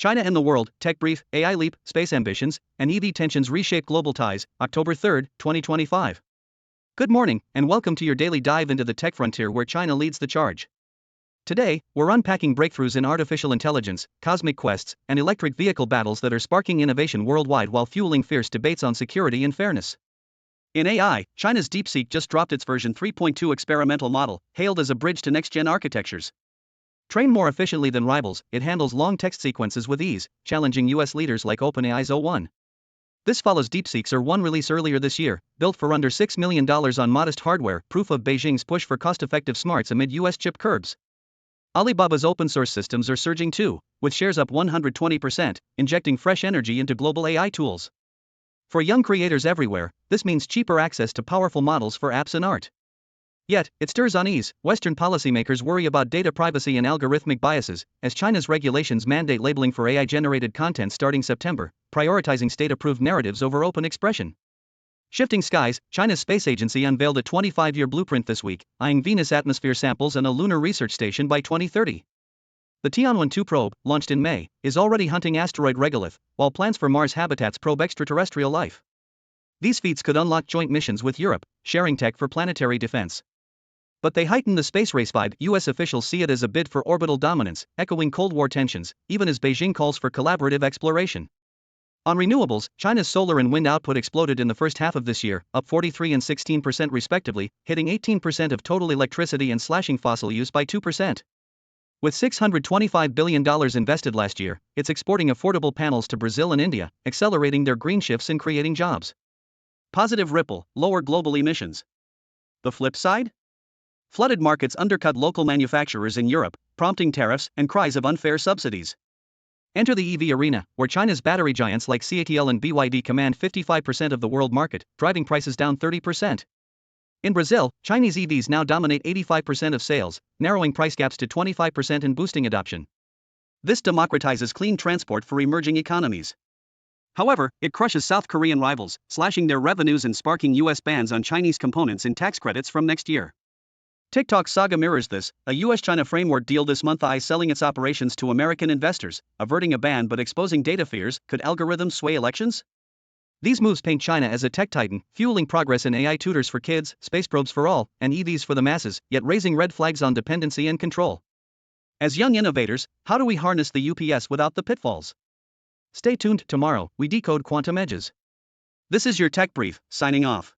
China and the World, Tech Brief, AI Leap, Space Ambitions, and EV Tensions Reshape Global Ties, October 3, 2025. Good morning, and welcome to your daily dive into the tech frontier where China leads the charge. Today, we're unpacking breakthroughs in artificial intelligence, cosmic quests, and electric vehicle battles that are sparking innovation worldwide while fueling fierce debates on security and fairness. In AI, China's DeepSeek just dropped its version 3.2 experimental model, hailed as a bridge to next-gen architectures. Trained more efficiently than rivals, it handles long text sequences with ease, challenging US leaders like OpenAI's o1. This follows DeepSeek's R1 release earlier this year, built for under $6 million on modest hardware, proof of Beijing's push for cost-effective smarts amid US chip curbs. Alibaba's open-source systems are surging too, with shares up 120%, injecting fresh energy into global AI tools. For young creators everywhere, this means cheaper access to powerful models for apps and art. Yet, it stirs unease. Western policymakers worry about data privacy and algorithmic biases, as China's regulations mandate labeling for AI-generated content starting September, prioritizing state-approved narratives over open expression. Shifting skies, China's space agency unveiled a 25-year blueprint this week, eyeing Venus atmosphere samples and a lunar research station by 2030. The Tianwen-2 probe, launched in May, is already hunting asteroid regolith, while plans for Mars habitats probe extraterrestrial life. These feats could unlock joint missions with Europe, sharing tech for planetary defense. But they heighten the space race vibe. US officials see it as a bid for orbital dominance, echoing Cold War tensions, even as Beijing calls for collaborative exploration. On renewables, China's solar and wind output exploded in the first half of this year, up 43% and 16% respectively, hitting 18% of total electricity and slashing fossil use by 2%. With $625 billion invested last year, it's exporting affordable panels to Brazil and India, accelerating their green shifts and creating jobs. Positive ripple, lower global emissions. The flip side? Flooded markets undercut local manufacturers in Europe, prompting tariffs and cries of unfair subsidies. Enter the EV arena, where China's battery giants like CATL and BYD command 55% of the world market, driving prices down 30%. In Brazil, Chinese EVs now dominate 85% of sales, narrowing price gaps to 25% and boosting adoption. This democratizes clean transport for emerging economies. However, it crushes South Korean rivals, slashing their revenues and sparking US bans on Chinese components and tax credits from next year. TikTok's saga mirrors this. A US-China framework deal this month eyes selling its operations to American investors, averting a ban but exposing data fears. Could algorithms sway elections? These moves paint China as a tech titan, fueling progress in AI tutors for kids, space probes for all, and EVs for the masses, yet raising red flags on dependency and control. As young innovators, how do we harness the UPS without the pitfalls? Stay tuned. Tomorrow, we decode quantum edges. This is your Tech Brief, signing off.